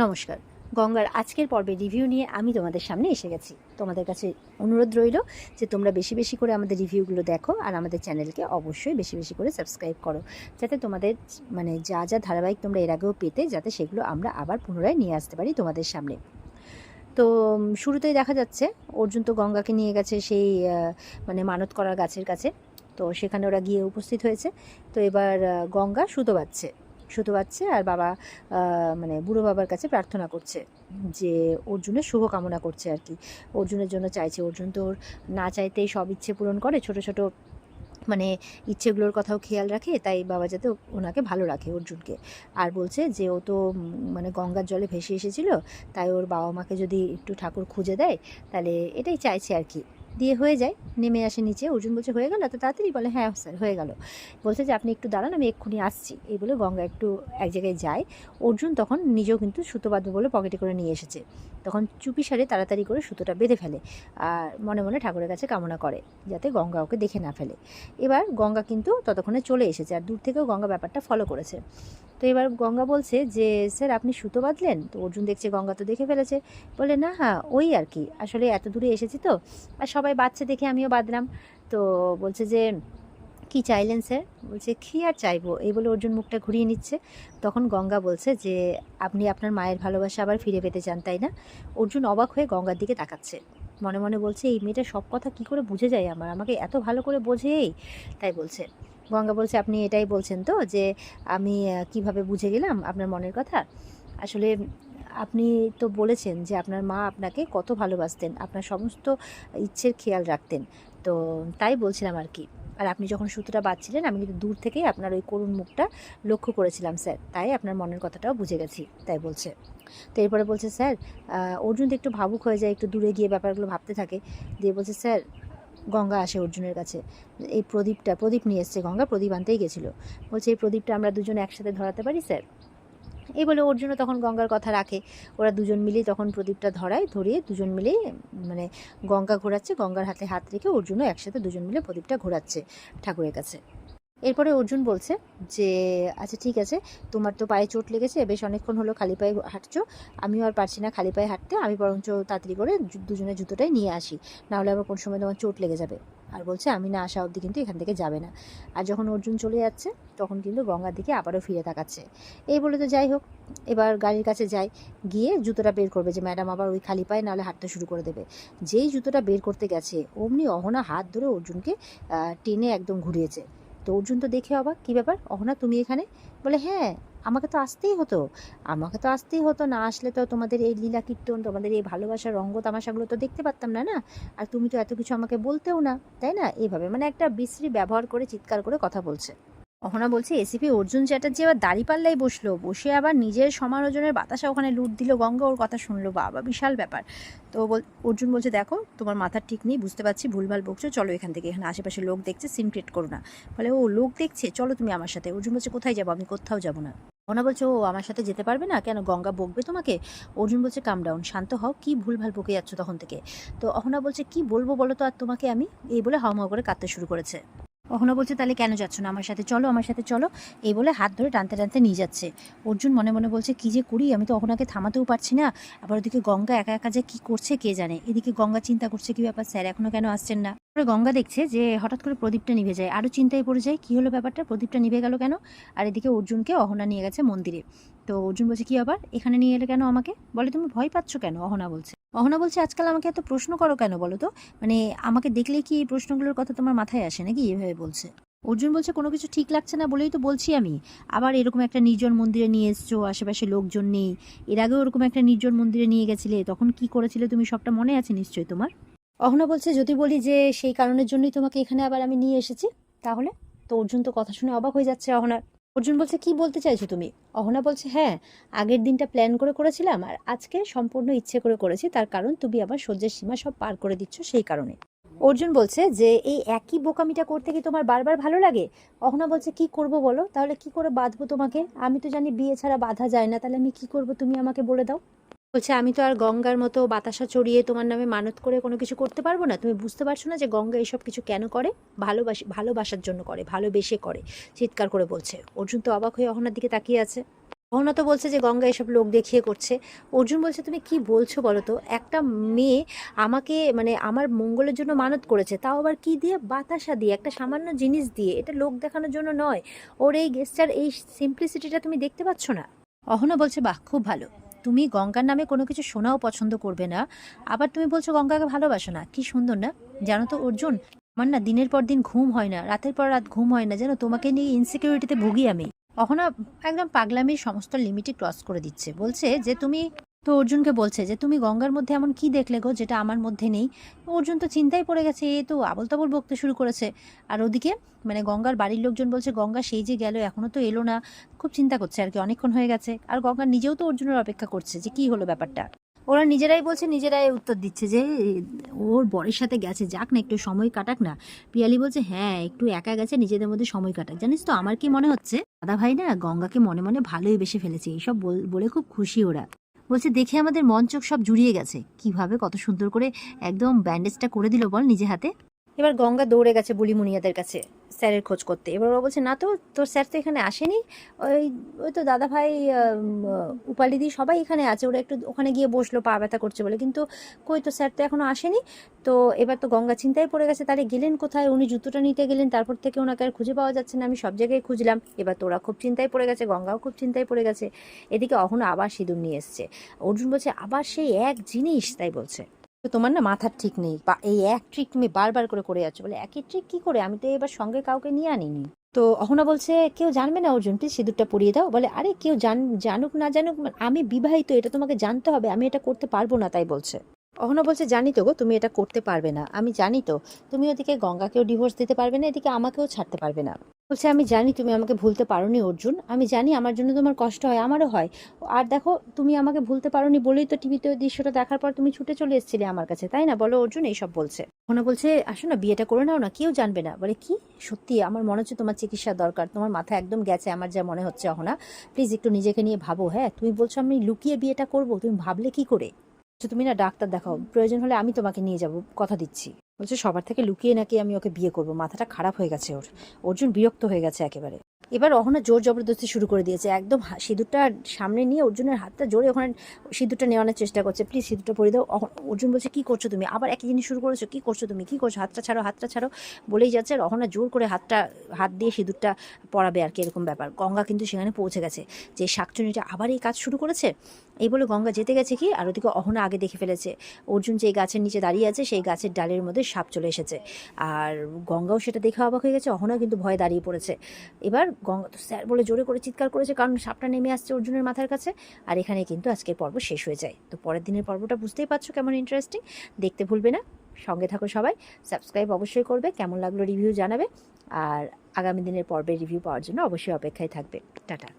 নমস্কার। গঙ্গার আজকের পর্বে রিভিউ নিয়ে আমি তোমাদের সামনে এসে গেছি। তোমাদের কাছে অনুরোধ রইল যে তোমরা বেশি বেশি করে আমাদের রিভিউগুলো দেখো আর আমাদের চ্যানেলকে অবশ্যই বেশি বেশি করে সাবস্ক্রাইব করো, যাতে তোমাদের যা যা ধারাবাহিক তোমরা এর আগেও পেতে, যাতে সেগুলো আমরা আবার পুনরায় নিয়ে আসতে পারি তোমাদের সামনে। তো শুরুতেই দেখা যাচ্ছে অর্জুন তো গঙ্গাকে নিয়ে গেছে সেই মানত করার গাছের কাছে। তো সেখানে ওরা গিয়ে উপস্থিত হয়েছে। তো এবার গঙ্গা সুতো বাচ্ছে আর বাবা বুড়ো বাবার কাছে প্রার্থনা করছে, যে অর্জুনের শুভ কামনা করছে আর কি। অর্জুনের জন্য চাইছে। অর্জুন তো ওর না চাইতেই সব ইচ্ছে পূরণ করে, ছোট ছোট ইচ্ছেগুলোর কথাও খেয়াল রাখে, তাই বাবা যাতে ওনাকে ভালো রাখে অর্জুনকে। আর বলছে যে ও তো গঙ্গার জলে ভেসে এসেছিল, তাই ওর বাবা মাকে যদি একটু ঠাকুর খুঁজে দেয় তাহলে এটাই চাইছে আর কি। দিয়ে হয়ে যায়, নেমে আসে নিচে। অর্জুন বলছে হয়ে গেল এত তাড়াতাড়ি? বলে হ্যাঁ স্যার হয়ে গেল। বলছে যে আপনি একটু দাঁড়ান, আমি এক্ষুনি আসছি। এই বলে গঙ্গা একটু এক জায়গায় যায়। অর্জুন তখন নিজেও কিন্তু সুতো বাঁধবে বলে পকেটে করে নিয়ে এসেছে। তখন চুপিসারে তাড়াতাড়ি করে সুতোটা বেঁধে ফেলে আর মনে মনে ঠাকুরের কাছে কামনা করে যাতে গঙ্গা ওকে দেখে না ফেলে। এবার গঙ্গা কিন্তু ততক্ষণে চলে এসেছে আর দূর থেকেও গঙ্গা ব্যাপারটা ফলো করেছে। তো এবার গঙ্গা বলছে যে স্যার আপনি সুতো বাঁধলেন? তো অর্জুন দেখছে গঙ্গা তো দেখে ফেলেছে। বলে না হ্যাঁ ওই আর কি, আসলে এত দূরে এসেছি তো আর সবাই বাচ্চা দেখে আমিও বাঁধলাম। তো বলছে যে কি চাইলেন স্যার? বলছে কী আর চাইবো, এই বলে অর্জুন মুখটা ঘুরিয়ে নিচ্ছে। তখন গঙ্গা বলছে যে আপনি আপনার মায়ের ভালোবাসা আবার ফিরে পেতে চান, তাই না? অর্জুন অবাক হয়ে গঙ্গার দিকে তাকাচ্ছে, মনে মনে বলছে এই মেয়েটা সব কথা কী করে বুঝে যায়, আমাকে এত ভালো করে বোঝেই। তাই বলছে। গঙ্গা বলছে আপনি এটাই বলছেন তো যে আমি কিভাবে বুঝে গেলাম আপনার মনের কথা? আসলে আপনি তো বলেছেন যে আপনার মা আপনাকে কত ভালোবাসতেন, আপনার সমস্ত ইচ্ছের খেয়াল রাখতেন। তো তাই বলছিলাম আর কি। আর আপনি যখন সুতোটা বাঁধছিলেন আমি কিন্তু দূর থেকেই আপনার ওই করুণ মুখটা লক্ষ্য করেছিলাম স্যার, তাই আপনার মনের কথাটাও বুঝে গেছি। তাই বলছে। তো এরপরে বলছে স্যার, অর্জুন তো একটু ভাবুক হয়ে যায়, একটু দূরে গিয়ে ব্যাপারগুলো ভাবতে থাকে। দিয়ে বলছে স্যার, গঙ্গা আসে অর্জুনের কাছে। এই প্রদীপ নিয়ে এসছে গঙ্গা, প্রদীপ আনতেই গেছিলো। বলছে এই প্রদীপটা আমরা দুজনে একসাথে ধরাতে পারি স্যার? এই বলে অর্জুনও তখন গঙ্গার কথা রাখে। ওরা দুজন মিলেই তখন প্রদীপটা ধরিয়ে দুজন মিলেই গঙ্গা ঘোরাচ্ছে, গঙ্গার হাতে হাত রেখে অর্জুনও একসাথে দুজন মিলে প্রদীপটা ঘোরাচ্ছে ঠাকুরের কাছে। এরপরে অর্জুন বলছে যে আচ্ছা ঠিক আছে, তোমার তো পায়ে চোট লেগেছে, বেশ অনেকক্ষণ হলো খালি পায়ে হাঁটছো, আমিও আর পারছি না খালি পায়ে হাঁটতে, আমি বরঞ্চ তাড়াতাড়ি করে দুজনের জুতোটাই নিয়ে আসি, নাহলে আবার কোন সময় তোমার চোট লেগে যাবে। আর বলছে আমি না আসা অবধি কিন্তু এখান থেকে যাবে না। আর যখন অর্জুন চলে যাচ্ছে তখন কিন্তু গঙ্গার দিকে আবারও ফিরে তাকাচ্ছে। এই বলে তো যাই হোক, এবার গাড়ির কাছে যায়, গিয়ে জুতোটা বের করবে যে ম্যাডাম আবার ওই খালি পায়ে নাহলে হাঁটতে শুরু করে দেবে। যেই জুতোটা বের করতে গেছে অমনি অহনা হাত ধরে অর্জুনকে টেনে একদম ঘুরিয়েছে। তো অর্জুন তো দেখে অবাক, কী ব্যাপার অহনা তুমি এখানে? বলে হ্যাঁ, আমাকে তো আসতেই হতো, না আসলে তো তোমাদের এই লীলা কীর্তন, তোমাদের এই ভালোবাসার রঙ্গ তামাশাগুলো তো দেখতে পারতাম না। না, আর তুমি তো এত কিছু আমাকে বলতেও না, তাই না? এইভাবে একটা বিশ্রী ব্যবহার করে চিৎকার করে কথা বলছে। অহনা বলছে এসিপি অর্জুন চ্যাটার্জি আবার দাঁড়িপাল্লাই বসে আবার নিজের সমালোচনের বাতাসা ওখানে লুট দিল। গঙ্গা ওর কথা শুনলো, বাবা বিশাল ব্যাপার। তো অর্জুন বলছে দেখো তোমার মাথার ঠিক নেই, বুঝতে পারছি ভুলভাল বকছো, চলো এখান থেকে, এখানে আশেপাশে লোক দেখছে, সিন ক্রিয়েট করো না। বলে ও লোক দেখছে, চলো তুমি আমার সাথে। অর্জুন বলছে কোথায় যাবো, আমি কোথাও যাবো না। অহনা বলছে ও আমার সাথে যেতে পারবে না কেন, গঙ্গা বকবে তোমাকে? অর্জুন বলছে কাম ডাউন, শান্ত হও, কি ভুলভাল বকে যাচ্ছ তখন থেকে। তো অহনা বলছে কি বলবো বলো তো আর তোমাকে আমি, এই বলে হাউমাউ করে কাঁদতে শুরু করেছে। অহনা বলছে তাহলে কেন যাচ্ছ না আমার সাথে, চলো আমার সাথে চলো। এই বলে হাত ধরে টানতে টানতে নিয়ে যাচ্ছে। অর্জুন মনে মনে বলছে কি যে করি, আমি তো অহনাকে থামাতেও পারছি না, আবার ওদিকে গঙ্গা একা একা যে কি করছে কে জানে। এদিকে গঙ্গা চিন্তা করছে কি ব্যাপার, স্যার এখনো কেন আসছেন না। গঙ্গা দেখছে যে হঠাৎ করে প্রদীপটা নিভে যায়, আরও চিন্তায় পড়ে যায় কি হলো ব্যাপারটা, প্রদীপটা নিভে গেল কেন। আর এদিকে অর্জুনকে অহনা নিয়ে গেছে মন্দিরে। তো অর্জুন বলছে কি আবার এখানে নিয়ে এলে কেন আমাকে? বলে তুমি ভয় পাচ্ছ কেন? অহনা বলছে আজকাল আমাকে এত প্রশ্ন করো কেন বলো তো, আমাকে দেখলেই কি এই প্রশ্নগুলোর কথা তোমার মাথায় আসে নাকি? এভাবে বলছে। অর্জুন বলছে কোনো কিছু ঠিক লাগছে না বলেই তো বলছি আমি, আবার এরকম একটা নির্জন মন্দিরে নিয়ে এসছো, আশেপাশে লোকজন নেই। এর আগেও ওরকম একটা নির্জন মন্দিরে নিয়ে গেছিলে, তখন কি করেছিলে তুমি সবটা মনে আছে নিশ্চয়ই তোমার। অহনা বলছে যদি বলি যে সেই কারণের জন্যই তোমাকে এখানে আবার আমি নিয়ে এসেছি তাহলে? তো অর্জুন তো কথা শুনে অবাক হয়ে যাচ্ছে অহনার। অর্জুন বলছে কি বলতে চাইছো তুমি? অহনা বলছে হ্যাঁ, আগের দিনটা প্ল্যান করে করেছিলাম আর আজকে সম্পূর্ণ ইচ্ছে করে করেছি, তার কারণ তুমি আবার সহ্যের সীমা সব পার করে দিচ্ছ সেই কারণে। অর্জুন বলছে যে এই একই বোকামিটা করতে কি তোমার বারবার ভালো লাগে? অহনা বলছে কি করব বলো, তাহলে কি করে বাঁধবো তোমাকে? আমি তো জানি বিয়ে ছাড়া বাঁধা যায় না, তাহলে আমি কি করব তুমি আমাকে বলে দাও। বলছে আমি তো আর গঙ্গার মতো বাতাসা চড়িয়ে তোমার নামে মানত করে কোনো কিছু করতে পারবো না। তুমি বুঝতে পারছো না যে গঙ্গা এইসব কিছু কেন করে? ভালোবাসার জন্য করে, ভালোবেসে করে। চিৎকার করে বলছে। অর্জুন তো অবাক হয়ে অহনার দিকে তাকিয়ে আছে। অহনা তো বলছে যে গঙ্গা এসব লোক দেখিয়ে করছে। অর্জুন বলছে তুমি কি বলছো বলো তো, একটা মেয়ে আমাকে মানে আমার মঙ্গলের জন্য মানত করেছে, তাও আবার কি দিয়ে, বাতাসা দিয়ে, একটা সামান্য জিনিস দিয়ে, এটা লোক দেখানোর জন্য নয়। ওর এই গেস্টার, এই সিম্পলিসিটিটা তুমি দেখতে পাচ্ছ না? অহনা বলছে বাহ, খুব ভালো। তুমি গঙ্গার নামে কোনো কিছু শোনাও পছন্দ করবে না, আবার তুমি বলছো গঙ্গাকে ভালোবাসো না, কি সুন্দর না? জানো তো অর্জুন, আমার না দিনের পর দিন ঘুম হয় না, রাতের পর রাত ঘুম হয় না, যেন তোমাকে নিয়ে ইনসিকিউরিটিতে ভুগি আমি। অহনা একদম পাগলামির সমস্ত লিমিটই ক্রস করে দিচ্ছে, বলছে যে তুমি, তো অর্জুনকে বলছে যে তুমি গঙ্গার মধ্যে এমন কি দেখলে গো যেটা আমার মধ্যে নেই? অর্জুন তো চিন্তায় পড়ে গেছে, এ তো আবল তাবল বকতে শুরু করেছে। আর ওদিকে মানে গঙ্গার বাড়ির লোকজন বলছে গঙ্গা সেই যে গেল এখনো তো এলো না, খুব চিন্তা করছে আর কি, অনেকক্ষণ হয়ে গেছে। আর গঙ্গা নিজেও তো অর্জুনের অপেক্ষা করছে যে কি হলো ব্যাপারটা। ওরা নিজেরাই বলছে, নিজেরাই উত্তর দিচ্ছে যে ওর বরের সাথে গেছে, যাক না একটু সময় কাটাক না। পিয়ালি বলছে হ্যাঁ একটু একা গেছে, নিজেদের মধ্যে সময় কাটাক। জানিস তো আমার কি মনে হচ্ছে, দাদা ভাই না গঙ্গাকে মনে মনে ভালোই বেশে ফেলেছে, এইসব বলে খুব খুশি ওরা। বলছে দেখে আমাদের মন চোখ সব জুড়িয়ে গেছে, কিভাবে কত সুন্দর করে একদম ব্যান্ডেজটা করে দিল বল নিজে হাতে। এবার গঙ্গা দৌড়ে গেছে বুলি মুনিয়াদের কাছে স্যারের খোঁজ করতে। এবার ওরা বলছে না তো, তোর স্যার তো এখানে আসেনি, ওই ওই তো দাদা ভাই উপালিদি সবাই এখানে আছে, ওরা একটু ওখানে গিয়ে বসলো পা ব্যথা করছে বলে, কিন্তু কই তো স্যার তো এখনো আসেনি। তো এবার তো গঙ্গা চিন্তায় পড়ে গেছে, তাহলে গেলেন কোথায়? উনি জুতোটা নিতে গেলেন, তারপর থেকে ওনাকে আর খুঁজে পাওয়া যাচ্ছে না, আমি সব জায়গায় খুঁজলাম। এবার তো ওরা খুব চিন্তায় পড়ে গেছে, গঙ্গাও খুব চিন্তায় পড়ে গেছে। এদিকে অহনা আবার সিঁদুর নিয়ে এসছে। অর্জুন বলছে আবার সেই এক জিনিস, তাই বলছে তো তোমার না মাথার ঠিক নেই, বা এই এক ট্রিক তুমি বারবার করে করে যাচ্ছ। বলে একই ট্রিক কি করে, আমি তো এবার সঙ্গে কাউকে নিয়ে আনিনি। তো অহনা বলছে কেউ জানবে না অর্জুন, প্লিজ সিঁদুরটা পরিয়ে দাও। বলে আরে কেউ জানুক না জানুক, আমি বিবাহিত, এটা তোমাকে জানতে হবে, আমি এটা করতে পারবো না, তাই বলছে। অহনা বলছে জানি তো গো তুমি এটা করতে পারবে না, আমি জানি তো। তুমি ওদিকে গঙ্গাকেও ডিভোর্স দিতে পারবে না, এদিকে আমাকেও ছাড়তে পারবে না। বলছে আমি জানি তুমি আমাকে ভুলতে পারোনি অর্জুন, আমি জানি আমার জন্য তোমার কষ্ট হয়, আমারও হয়। আর দেখো তুমি আমাকে ভুলতে পারোনি বলেই তো টিভিতে ওই দৃশ্যটা দেখার পর তুমি ছুটে চলে এসেছিলে আমার কাছে, তাই না বলো অর্জুন? এইসব বলছে। অহনা বলছে আসো না বিয়েটা করে নাও না, কেউ জানবে না। বলে কি, সত্যি আমার মনে হচ্ছে তোমার চিকিৎসার দরকার, তোমার মাথা একদম গেছে আমার যা মনে হচ্ছে। অহনা প্লিজ একটু নিজেকে নিয়ে ভাবো। হ্যাঁ তুমি বলছো আমি লুকিয়ে বিয়েটা করবো, তুমি ভাবলে কি করে? তুমি না ডাক্তার দেখাও, প্রয়োজন হলে আমি তোমাকে নিয়ে যাব, কথা দিচ্ছি। বলছে সবার থেকে লুকিয়ে নাকি আমি ওকে বিয়ে করব, মাথাটা খারাপ হয়ে গেছে ওর। অর্জুন বিরক্ত হয়ে গেছে একেবারে। এবার অহনা জোর জবরদস্তি শুরু করে দিয়েছে, একদম সিঁদুরটা সামনে নিয়ে অর্জুনের হাতটা জোরে ওখানে সিঁদুরটা নেওয়ানোর চেষ্টা করছে, প্লিজ সিঁদুরটা পরিয়ে দাও। অর্জুন বলছে কি করছো তুমি, আবার একই জিনিস শুরু করেছো, কি করছো তুমি, কি করছো, হাতটা ছাড়ো, হাতটা ছাড়ো বলেই যাচ্ছে। আর অহনা জোর করে হাত দিয়ে সিঁদুরটা পরাবে আর কি, এরকম ব্যাপার। গঙ্গা কিন্তু সেখানে পৌঁছে গেছে, যে শাকচুনিটা আবার এই কাজ শুরু করেছে। এই বলে গঙ্গা যেতে গেছে কি, আর ওদিকে অহনা আগে দেখে ফেলেছে অর্জুন যে গাছের নিচে দাঁড়িয়ে আছে, সেই গাছের ডালের মধ্যে সাপ চলে এসেছে। আর গঙ্গাও সেটা দেখে অবাক হয়ে গেছে, অহনা কিন্তু ভয়ে দাঁড়িয়ে পড়েছে। এবার গঙ্গা তো স্যার বলে জোরে করে চিৎকার করেছে, কারণ সাপটা নেমে আসছে অর্জুনের মাথার কাছে। আর এখানে কিন্তু আজকের পর্ব শেষ হয়ে যায়। তো পরের দিনের পর্বটা বুঝতেই পারছো কেমন ইন্টারেস্টিং, দেখতে ভুলবে না। সঙ্গে থাকো সবাই, সাবস্ক্রাইব অবশ্যই করবে, কেমন লাগলো রিভিউ জানাবে। আর আগামী দিনের পর্বের রিভিউ পাওয়ার জন্য অবশ্যই অপেক্ষায় থাকবে। টাটা।